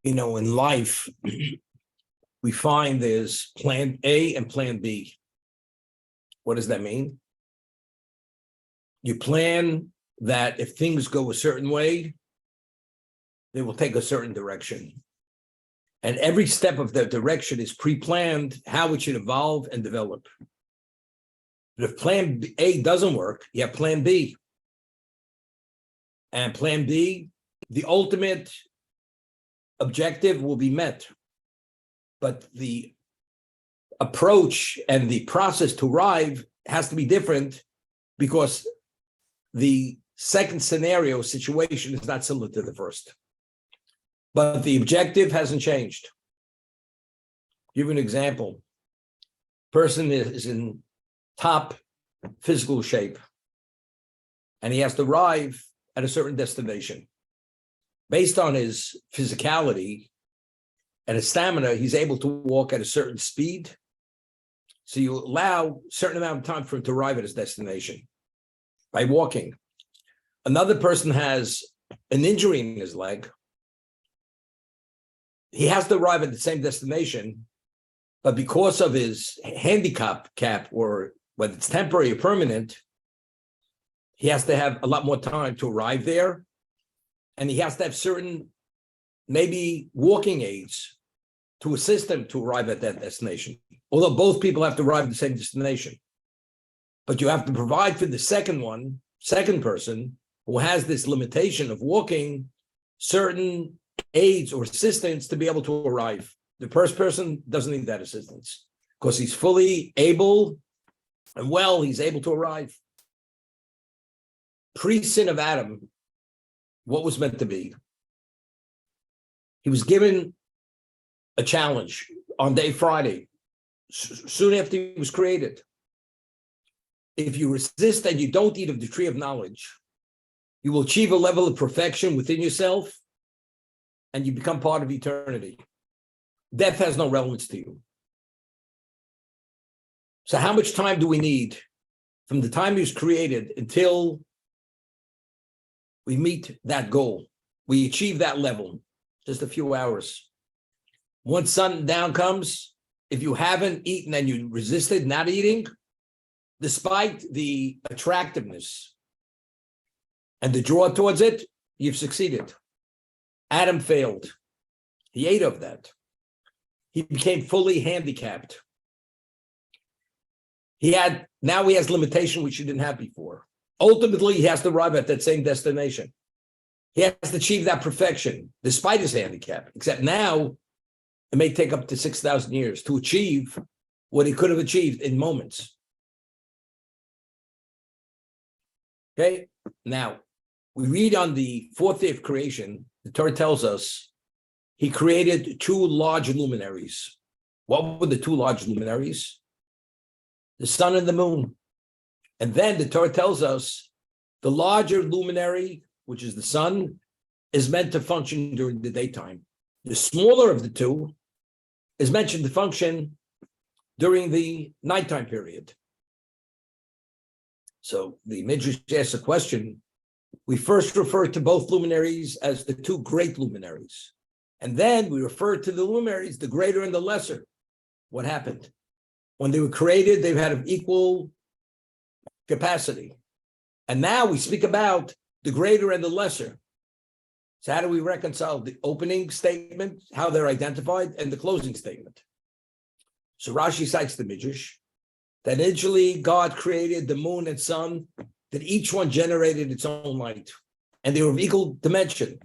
In life, we find there's plan A and plan B. What does that mean? You plan that if things go a certain way, they will take a certain direction. And every step of that direction is pre-planned how it should evolve and develop. But if plan A doesn't work, you have plan B. And plan B, the ultimate objective will be met. But the approach and the process to arrive has to be different because the second scenario situation is not similar to the first. But the objective hasn't changed. Give you an example. Person is in top physical shape, and he has to arrive at a certain destination. Based on his physicality and his stamina, he's able to walk at a certain speed. So you allow a certain amount of time for him to arrive at his destination by walking. Another person has an injury in his leg. He has to arrive at the same destination, but because of his handicap, or whether it's temporary or permanent, he has to have a lot more time to arrive there. And he has to have certain, maybe walking aids to assist him to arrive at that destination. Although both people have to arrive at the same destination. But you have to provide for the second person who has this limitation of walking, certain aids or assistance to be able to arrive. The first person doesn't need that assistance because he's fully able and he's able to arrive. Pre-sin of Adam, what was meant to be? He was given a challenge on day Friday, soon after he was created. If you resist and you don't eat of the tree of knowledge, you will achieve a level of perfection within yourself and you become part of eternity. Death has no relevance to you. So how much time do we need from the time he was created until we meet that goal? We achieve that level, just a few hours. Once sundown comes, if you haven't eaten and you resisted not eating, despite the attractiveness and the draw towards it, you've succeeded. Adam failed. He ate of that. He became fully handicapped. Now he has limitation which he didn't have before. Ultimately, he has to arrive at that same destination. He has to achieve that perfection, despite his handicap, except now it may take up to 6,000 years to achieve what he could have achieved in moments. Okay, now we read on the fourth day of creation, the Torah tells us he created two large luminaries. What were the two large luminaries? The sun and the moon. And then the Torah tells us the larger luminary, which is the sun, is meant to function during the daytime. The smaller of the two is mentioned to function during the nighttime period. So the Minchas asks a question. We first refer to both luminaries as the two great luminaries. And then we refer to the luminaries, the greater and the lesser. What happened? When they were created, they had an equal capacity. And now we speak about the greater and the lesser. So how do we reconcile the opening statement, how they're identified, and the closing statement? So Rashi cites the Midrash that initially God created the moon and sun, that each one generated its own light, and they were of equal dimension.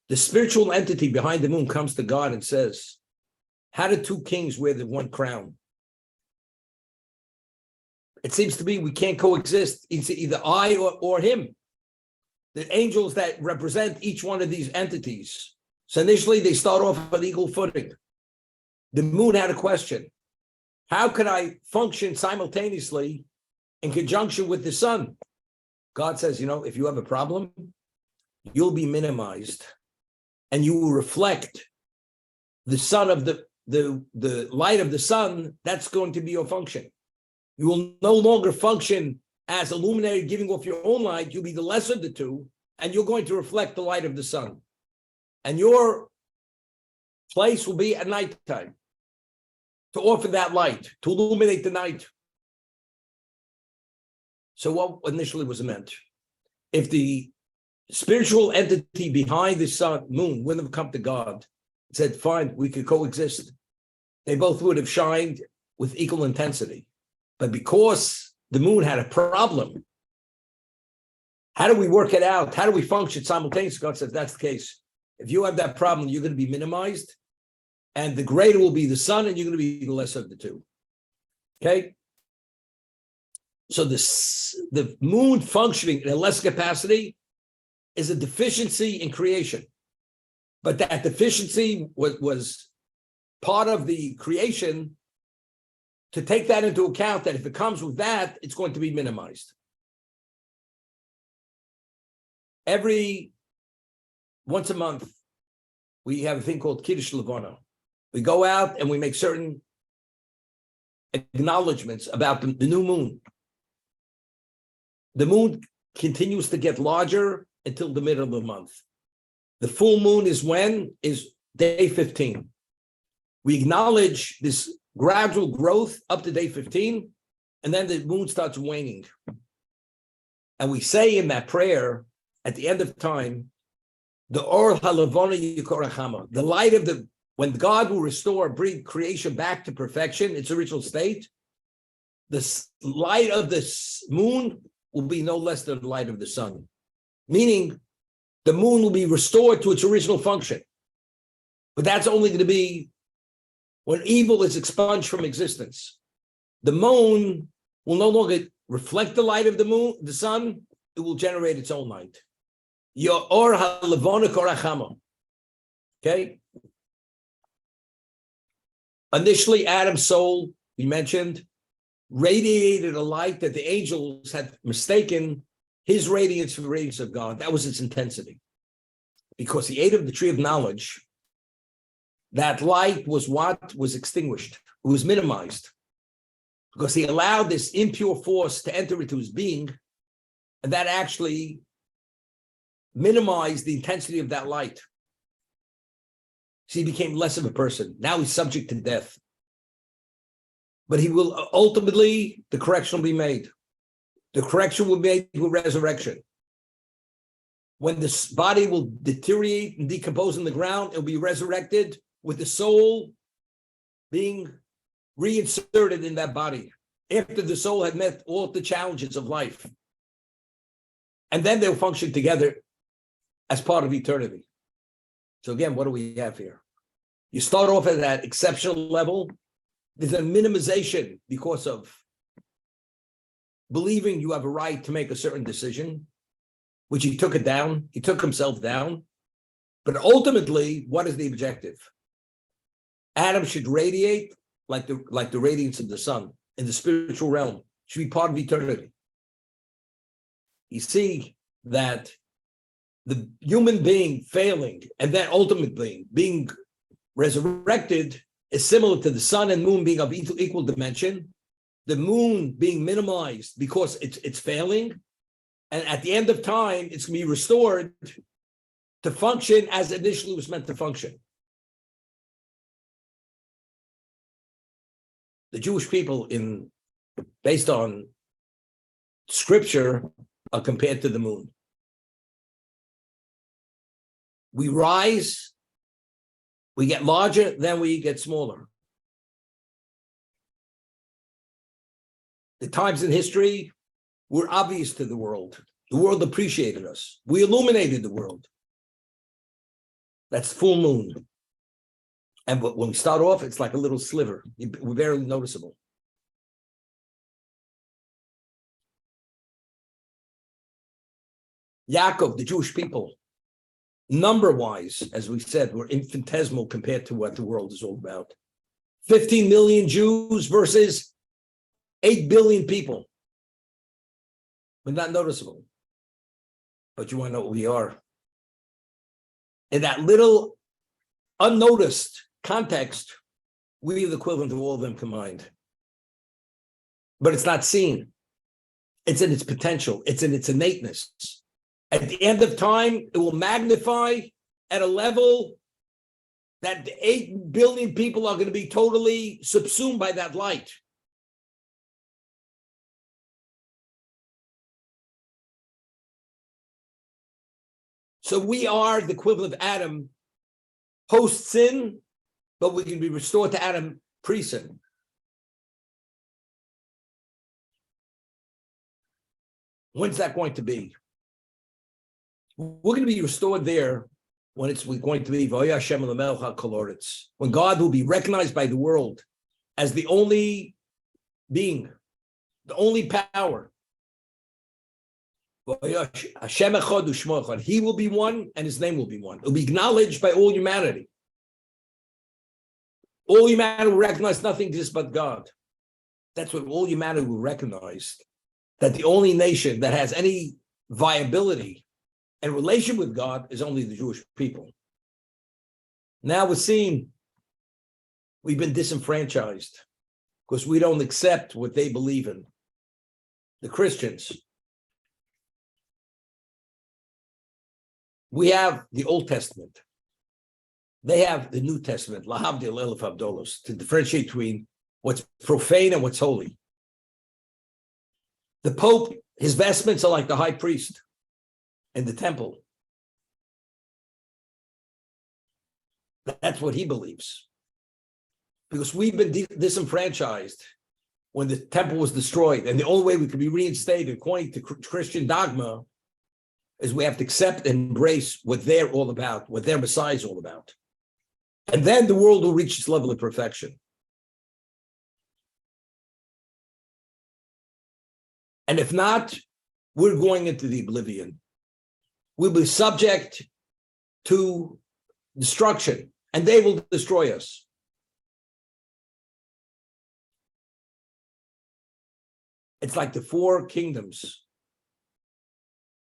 The spiritual entity behind the moon comes to God and says, how did two kings wear the one crown? It seems to me we can't coexist. It's either I or him. The angels that represent each one of these entities. So initially they start off on equal footing. The moon had a question. How could I function simultaneously in conjunction with the sun? God says, if you have a problem, you'll be minimized and you will reflect the sun of the light of the sun. That's going to be your function. You will no longer function as a luminary giving off your own light. You'll be the lesser of the two, and you're going to reflect the light of the sun. And your place will be at nighttime to offer that light, to illuminate the night. So what initially was meant? If the spiritual entity behind the sun, moon, wouldn't have come to God, said, fine, we could coexist, they both would have shined with equal intensity. But because the moon had a problem, how do we work it out? How do we function simultaneously? God says, that's the case. If you have that problem, you're going to be minimized, and the greater will be the sun, and you're going to be the lesser of the two. Okay? So the moon functioning in a less capacity is a deficiency in creation. But that deficiency was part of the creation to take that into account, that if it comes with that, it's going to be minimized. Every once a month, we have a thing called Kiddush Levana. We go out and we make certain acknowledgments about the new moon. The moon continues to get larger until the middle of the month. The full moon is when? Is day 15. We acknowledge this gradual growth up to day 15, and then the moon starts waning. And we say in that prayer, at the end of time, the Or Halavona Yikorachama, the light of the, when God will restore, bring creation back to perfection, its original state, the light of the moon will be no less than the light of the sun. Meaning, the moon will be restored to its original function. But that's only going to be when evil is expunged from existence. The moon will no longer reflect the light of the moon, the sun, it will generate its own light. Your or halavona korachama. Okay? Initially, Adam's soul, we mentioned, radiated a light that the angels had mistaken his radiance for the radiance of God. That was its intensity. Because he ate of the tree of knowledge, that light was what was extinguished. It was minimized. Because he allowed this impure force to enter into his being, and that actually minimized the intensity of that light. So he became less of a person. Now he's subject to death. But he will ultimately, the correction will be made. The correction will be made with resurrection. When this body will deteriorate and decompose in the ground, it will be resurrected with the soul being reinserted in that body after the soul had met all the challenges of life. And then they'll function together as part of eternity. So again, what do we have here? You start off at that exceptional level. There's a minimization because of believing you have a right to make a certain decision, which he took it down. He took himself down. But ultimately, what is the objective? Adam should radiate like the radiance of the sun in the spiritual realm. Should be part of eternity. You see that the human being failing and then ultimately being resurrected is similar to the sun and moon being of equal dimension. The moon being minimized because it's failing, and at the end of time, it's going to be restored to function as initially was meant to function. The Jewish people, based on scripture, are compared to the moon. We rise, we get larger, then we get smaller. The times in history were obvious to the world. The world appreciated us. We illuminated the world. That's full moon. And when we start off, it's like a little sliver. We're barely noticeable. Yaakov, the Jewish people, number-wise, as we said, were infinitesimal compared to what the world is all about. 15 million Jews versus 8 billion people. We're not noticeable. But you want to know what we are. In that little unnoticed context, we're the equivalent of all of them combined. But it's not seen. It's in its potential. It's in its innateness. At the end of time, it will magnify at a level that 8 billion people are going to be totally subsumed by that light. So we are the equivalent of Adam post-sin, but we can be restored to Adam pre-sin. When's that going to be? We're going to be restored there when we're going to be when God will be recognized by the world as the only being, the only power. He will be one and his name will be one. It will be acknowledged by all humanity. All humanity will recognize nothing exists but God. That's what all humanity will recognize, that the only nation that has any viability and relation with God is only the Jewish people. Now we're seeing we've been disenfranchised because we don't accept what they believe in. The Christians. We have the Old Testament. They have the New Testament, Lahavdil Elef Abdolos, to differentiate between what's profane and what's holy. The Pope, his vestments are like the high priest in the temple. That's what he believes. Because we've been disenfranchised when the temple was destroyed, and the only way we could be reinstated according to Christian dogma is we have to accept and embrace what they're all about, what their Messiah is all about. And then the world will reach its level of perfection. And if not, we're going into the oblivion. We'll be subject to destruction, and they will destroy us. It's like the 4 kingdoms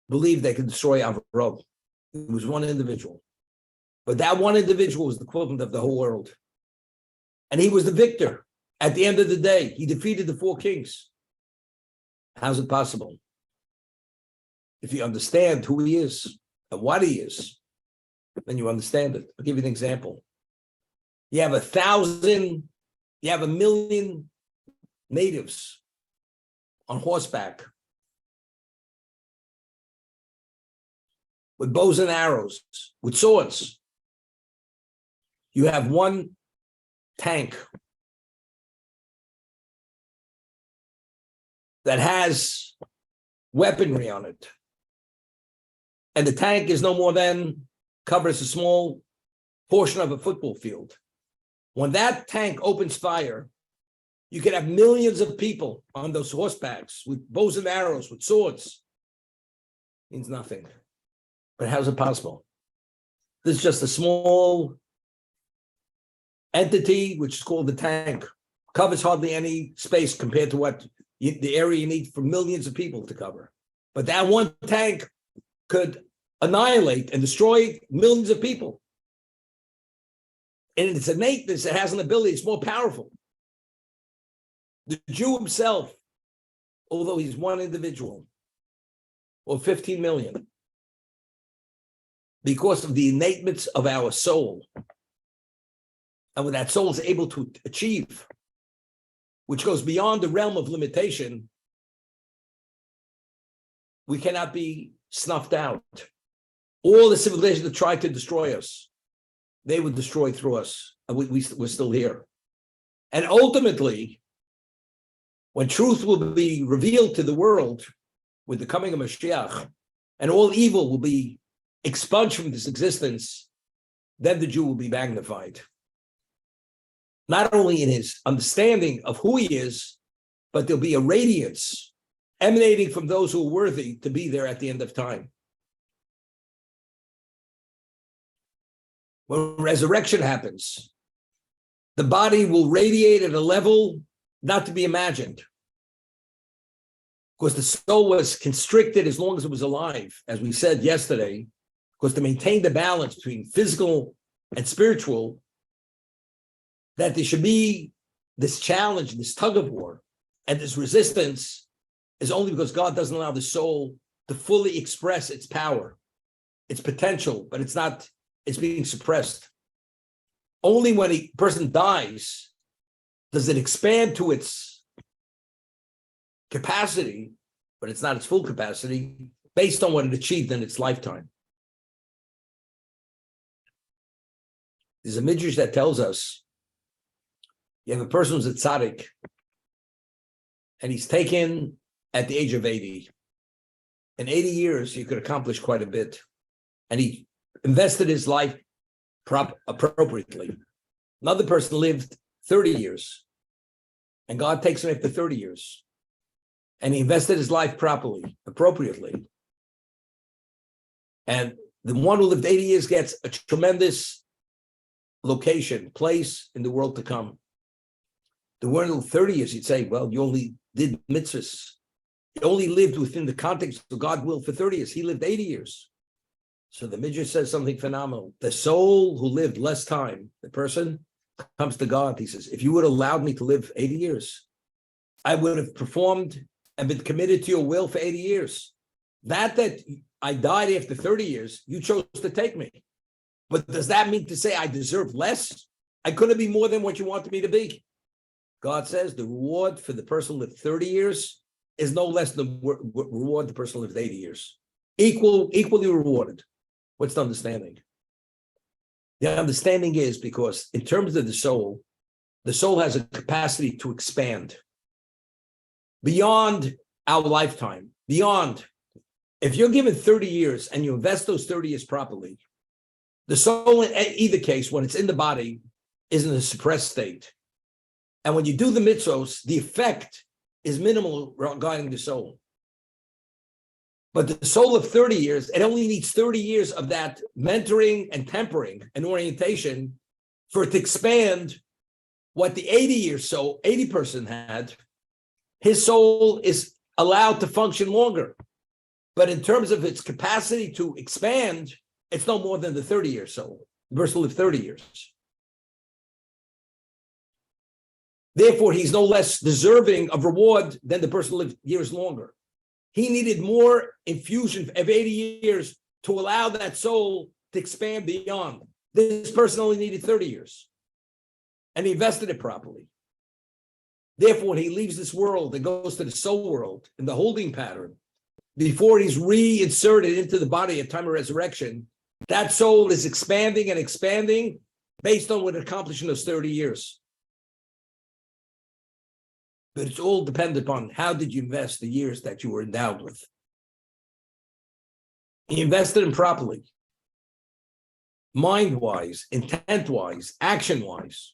believed they could destroy Avraham. It was one individual. But that one individual was the equivalent of the whole world. And he was the victor. At the end of the day, he defeated the 4 kings. How's it possible? If you understand who he is and what he is, then you understand it. I'll give you an example. You have 1,000, you have 1 million natives on horseback with bows and arrows, with swords. You have one tank that has weaponry on it. And the tank is no more than, covers a small portion of a football field. When that tank opens fire, you can have millions of people on those horsebacks with bows and arrows, with swords. Means nothing. But how's it possible? This is just a small entity, which is called the tank. Covers hardly any space compared to what the area you need for millions of people to cover. But that one tank could annihilate and destroy millions of people. And its innateness, it has an ability, it's more powerful. The Jew himself, although he's one individual, or 15 million, because of the innateness of our soul, and what that soul is able to achieve, which goes beyond the realm of limitation, we cannot be snuffed out. All the civilizations that tried to destroy us, they would destroy through us, and we're still here. And ultimately, when truth will be revealed to the world with the coming of Mashiach, and all evil will be expunged from this existence, then the Jew will be magnified. Not only in his understanding of who he is, but there'll be a radiance emanating from those who are worthy to be there at the end of time. When resurrection happens, the body will radiate at a level not to be imagined. Because the soul was constricted as long as it was alive, as we said yesterday, because to maintain the balance between physical and spiritual, that there should be this challenge, this tug of war, and this resistance is only because God doesn't allow the soul to fully express its power, its potential, but it's being suppressed. Only when a person dies does it expand to its capacity, but it's not its full capacity, based on what it achieved in its lifetime. There's a midrash that tells us you have a person who's a tzaddik, and he's taken at the age of 80. In 80 years, he could accomplish quite a bit. And he invested his life appropriately. Another person lived 30 years, and God takes him after 30 years. And he invested his life appropriately. And the one who lived 80 years gets a tremendous place in the world to come. The one who lived 30 years, you'd say, well, you only did mitzvahs. You only lived within the context of God's will for 30 years. He lived 80 years. So the Midrash says something phenomenal. The soul who lived less time, the person comes to God. He says, if you would have allowed me to live 80 years, I would have performed and been committed to your will for 80 years. That I died after 30 years, you chose to take me. But does that mean to say I deserve less? I couldn't be more than what you wanted me to be. God says the reward for the person who lived 30 years is no less than the reward the person who lived 80 years. Equally rewarded. What's the understanding? The understanding is because in terms of the soul has a capacity to expand beyond our lifetime, beyond. If you're given 30 years and you invest those 30 years properly, the soul in either case, when it's in the body, is in a suppressed state. And when you do the mitzvos, the effect is minimal regarding the soul. But the soul of 30 years, it only needs 30 years of that mentoring and tempering and orientation for it to expand what the 80 person had. His soul is allowed to function longer. But in terms of its capacity to expand, it's no more than the 30-year soul. The person lived 30 years. Therefore, he's no less deserving of reward than the person who lived years longer. He needed more infusion of 80 years to allow that soul to expand beyond. This person only needed 30 years. And he invested it properly. Therefore, when he leaves this world and goes to the soul world in the holding pattern, before he's reinserted into the body at time of resurrection, that soul is expanding and expanding based on what it accomplished in those 30 years. But it's all dependent upon how did you invest the years that you were endowed with. He invested them properly, mind-wise, intent-wise, action-wise.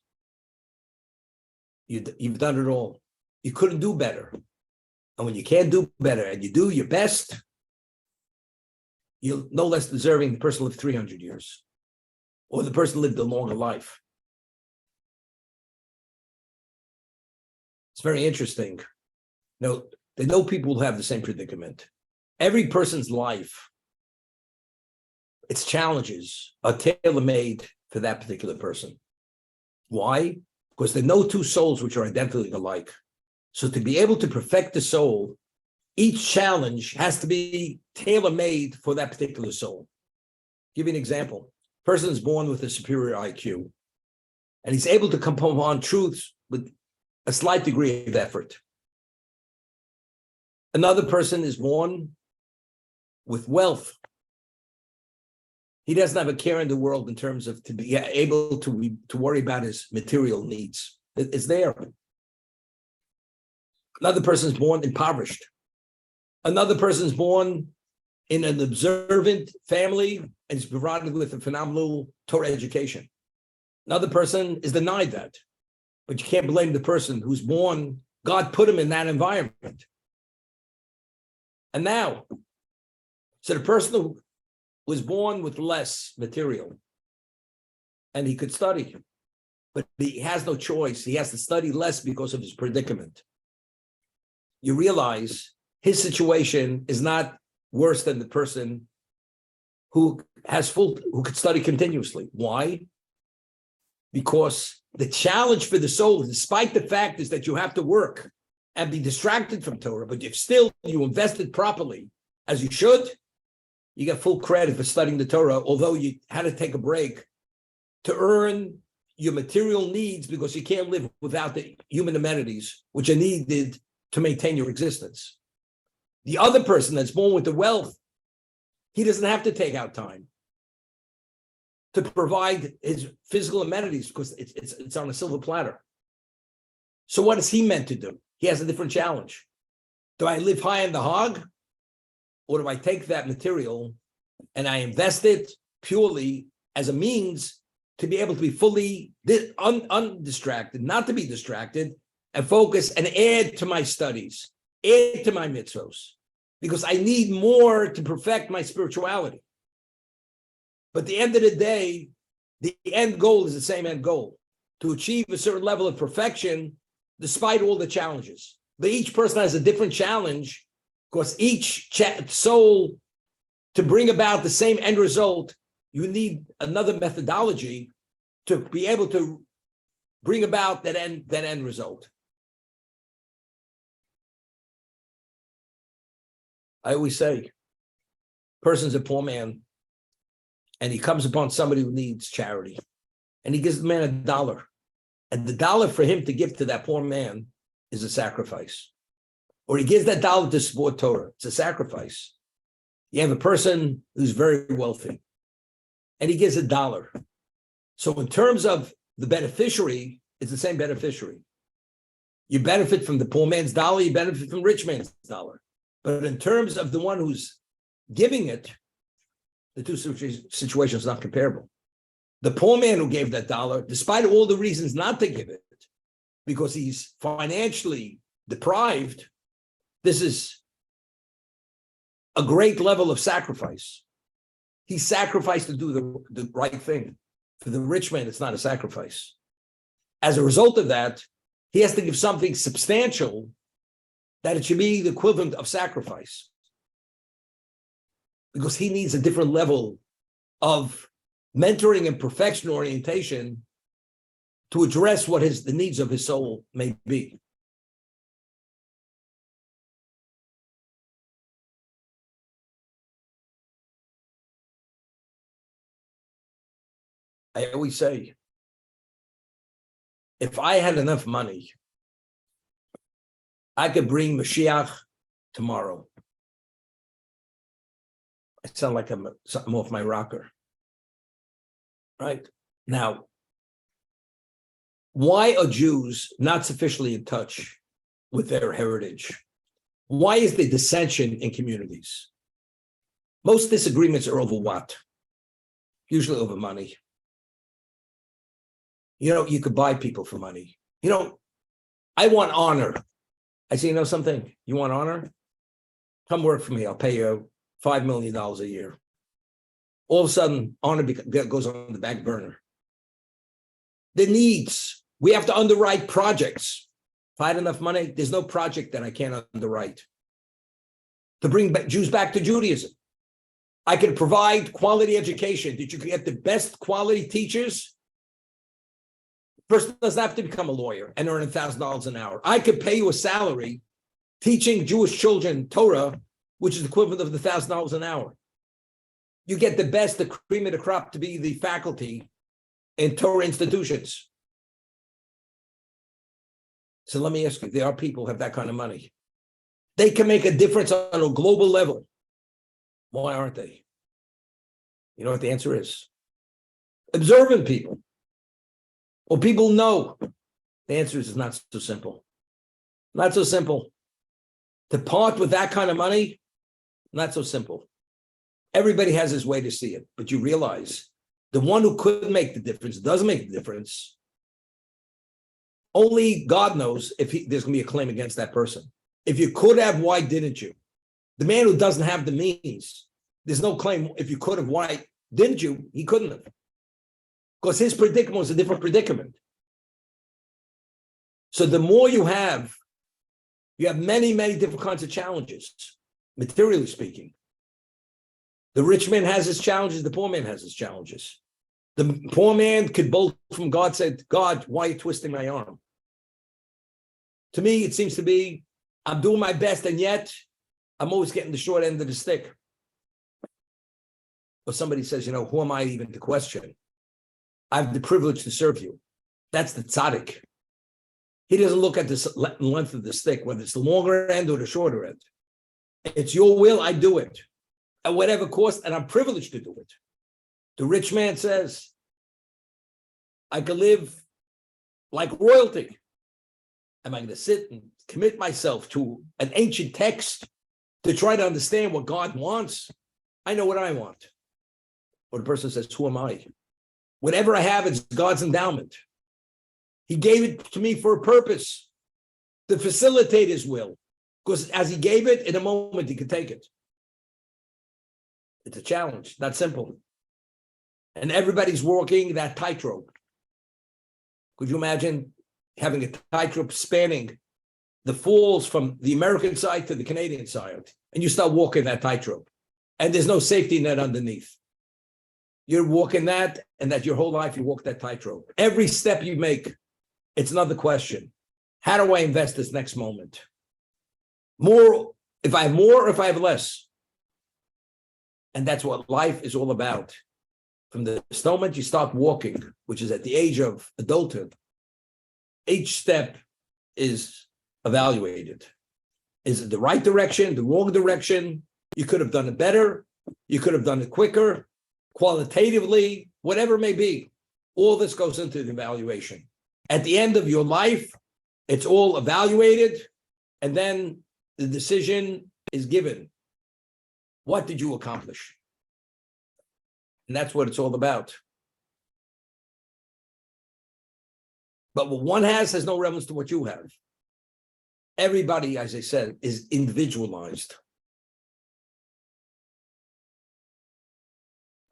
You've done it all. You couldn't do better. And when you can't do better and you do your best, you're no less deserving the person lived 300 years or the person lived a longer life. It's very interesting. There are no people who have the same predicament. Every person's life, its challenges are tailor-made for that particular person. Why? Because there are no two souls which are identically alike. So to be able to perfect the soul, each challenge has to be tailor-made for that particular soul. I'll give you an example. A person is born with a superior IQ, and he's able to come upon truths with a slight degree of effort. Another person is born with wealth. He doesn't have a care in the world in terms of to be able to worry about his material needs. It's there. Another person is born impoverished. Another person is born in an observant family and is provided with a phenomenal Torah education. Another person is denied that. But you can't blame the person who's born, God put him in that environment. And now, so the person who was born with less material, and he could study, but he has no choice. He has to study less because of his predicament. You realize his situation is not worse than the person who could study continuously. Why? Because the challenge for the soul, despite the fact is that you have to work and be distracted from Torah, but if still you invested properly as you should, you get full credit for studying the Torah, although you had to take a break to earn your material needs because you can't live without the human amenities which are needed to maintain your existence. The other person that's born with the wealth, he doesn't have to take out time to provide his physical amenities because it's on a silver platter. So what is he meant to do? He has a different challenge. Do I live high in the hog, or do I take that material and I invest it purely as a means to be able to be fully undistracted, not to be distracted, and focus and add to my studies, add to my mitzvos, because I need more to perfect my spirituality. But at the end of the day, the end goal is the same end goal, to achieve a certain level of perfection despite all the challenges. But each person has a different challenge because each soul, to bring about the same end result, you need another methodology to be able to bring about that end result. I always say, person's a poor man, and he comes upon somebody who needs charity, and he gives the man $1. And the dollar for him to give to that poor man is a sacrifice. Or he gives that dollar to support Torah. It's a sacrifice. You have a person who's very wealthy, and he gives $1. So in terms of the beneficiary, it's the same beneficiary. You benefit from the poor man's dollar, you benefit from rich man's dollar. But in terms of the one who's giving it, the two situations are not comparable. The poor man who gave that $1, despite all the reasons not to give it, because he's financially deprived, this is a great level of sacrifice. He sacrificed to do the right thing. For the rich man, it's not a sacrifice. As a result of that, he has to give something substantial that it should be the equivalent of sacrifice, because he needs a different level of mentoring and perfection orientation to address what the needs of his soul may be. I always say, if I had enough money, I could bring Mashiach tomorrow. I sound like I'm off my rocker. Right? Now, why are Jews not sufficiently in touch with their heritage? Why is there dissension in communities? Most disagreements are over what? Usually over money. You could buy people for money. I want honor. I say, something? You want honor? Come work for me. I'll pay you $5 million a year. All of a sudden, honor goes on the back burner. The needs. We have to underwrite projects. If I had enough money, there's no project that I can't underwrite. To bring Jews back to Judaism. I could provide quality education. Did you get the best quality teachers? The person doesn't have to become a lawyer and earn $1,000 an hour. I could pay you a salary teaching Jewish children Torah, which is the equivalent of the $1,000 an hour. You get the best, the cream of the crop to be the faculty in Torah institutions. So let me ask you, there are people who have that kind of money. They can make a difference on a global level. Why aren't they? You know what the answer is? Observant people. Well, people know. The answer is not so simple. Not so simple. To part with that kind of money, not so simple. Everybody has his way to see it, but you realize the one who could make the difference doesn't make the difference. Only God knows if there's going to be a claim against that person. If you could have, why didn't you? The man who doesn't have the means, there's no claim. If you could have, why didn't you? He couldn't have. Because his predicament was a different predicament. So the more you have many, many different kinds of challenges, materially speaking. The rich man has his challenges, the poor man has his challenges. The poor man could bolt from God, said, God, why are you twisting my arm? To me, it seems to be, I'm doing my best, and yet I'm always getting the short end of the stick. But somebody says, who am I even to question? I have the privilege to serve you. That's the tzaddik. He doesn't look at the length of the stick, whether it's the longer end or the shorter end. It's your will, I do it. At whatever cost, and I'm privileged to do it. The rich man says, I can live like royalty. Am I going to sit and commit myself to an ancient text to try to understand what God wants? I know what I want. Or the person says, who am I? Whatever I have, it's God's endowment. He gave it to me for a purpose, to facilitate his will. Because as he gave it, in a moment, he could take it. It's a challenge, not simple. And everybody's walking that tightrope. Could you imagine having a tightrope spanning the falls from the American side to the Canadian side, and you start walking that tightrope, and there's no safety net underneath? You're walking that, and that your whole life you walk that tightrope. Every step you make, it's another question. How do I invest this next moment? More, if I have more, or if I have less? And that's what life is all about. From the moment you start walking, which is at the age of adulthood, each step is evaluated. Is it the right direction, the wrong direction? You could have done it better. You could have done it quicker, qualitatively, whatever it may be. All this goes into the evaluation. At the end of your life, it's all evaluated, and then the decision is given. What did you accomplish? And that's what it's all about. But what one has no relevance to what you have. Everybody, as I said, is individualized.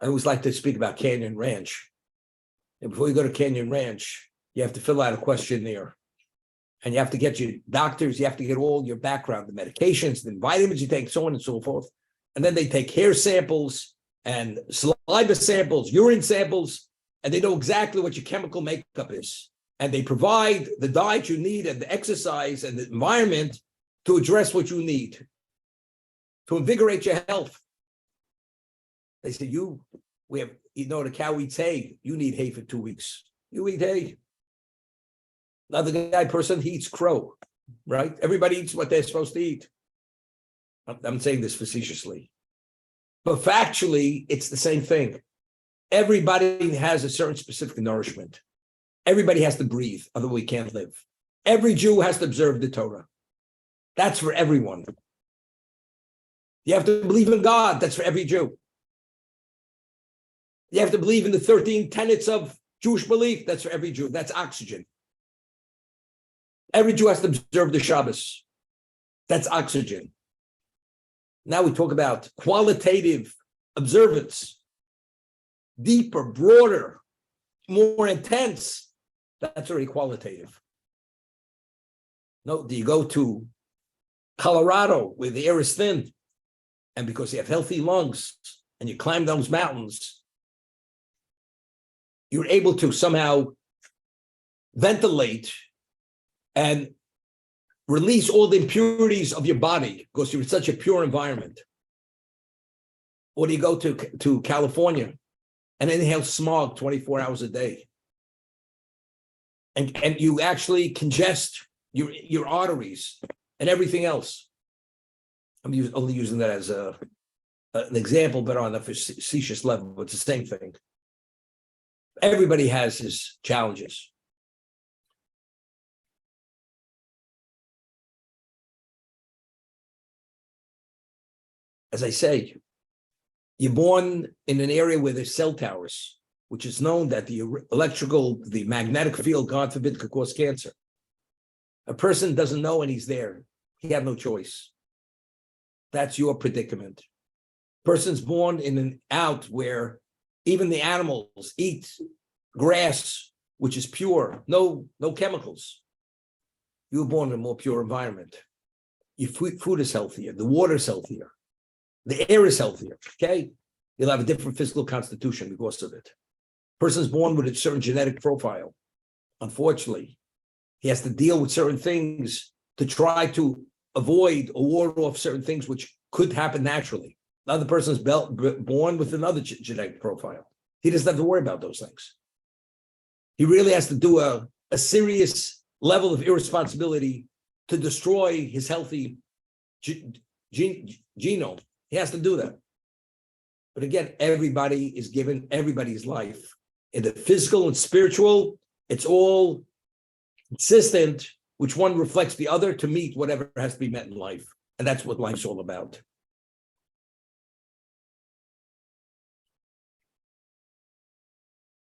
I always like to speak about Canyon Ranch. And before you go to Canyon Ranch, you have to fill out a questionnaire. And you have to get your doctors, you have to get all your background, the medications, the vitamins you take, so on and so forth. And then they take hair samples and saliva samples, urine samples, and they know exactly what your chemical makeup is. And they provide the diet you need and the exercise and the environment to address what you need, to invigorate your health. They say, the cow eats hay. You need hay for 2 weeks. You eat hay. Another person, he eats crow, right? Everybody eats what they're supposed to eat. I'm saying this facetiously. But factually, it's the same thing. Everybody has a certain specific nourishment. Everybody has to breathe, otherwise we can't live. Every Jew has to observe the Torah. That's for everyone. You have to believe in God. That's for every Jew. You have to believe in the 13 tenets of Jewish belief. That's for every Jew. That's oxygen. Every Jew has to observe the Shabbos. That's oxygen. Now we talk about qualitative observance. Deeper, broader, more intense. That's already qualitative. No, do you go to Colorado where the air is thin, and because you have healthy lungs and you climb those mountains, you're able to somehow ventilate and release all the impurities of your body because you're in such a pure environment? Or do you go to California and inhale smog 24 hours a day? And you actually congest your arteries and everything else. I'm only using that as an example, but on a facetious level, it's the same thing. Everybody has his challenges. As I say, you're born in an area where there's cell towers, which is known that the magnetic field, God forbid, could cause cancer. A person doesn't know and he's there. He had no choice. That's your predicament. Person's born in an out where even the animals eat grass, which is pure, no chemicals. You were born in a more pure environment. Your food is healthier, the water is healthier, the air is healthier, okay? You'll have a different physical constitution because of it. Person's born with a certain genetic profile. Unfortunately, he has to deal with certain things to try to avoid or ward off certain things which could happen naturally. Another person's born with another genetic profile. He doesn't have to worry about those things. he really has to do a serious level of irresponsibility to destroy his healthy genome. He has to do that. But again, everybody is given everybody's life. In the physical and spiritual, it's all consistent, which one reflects the other to meet whatever has to be met in life. And that's what life's all about.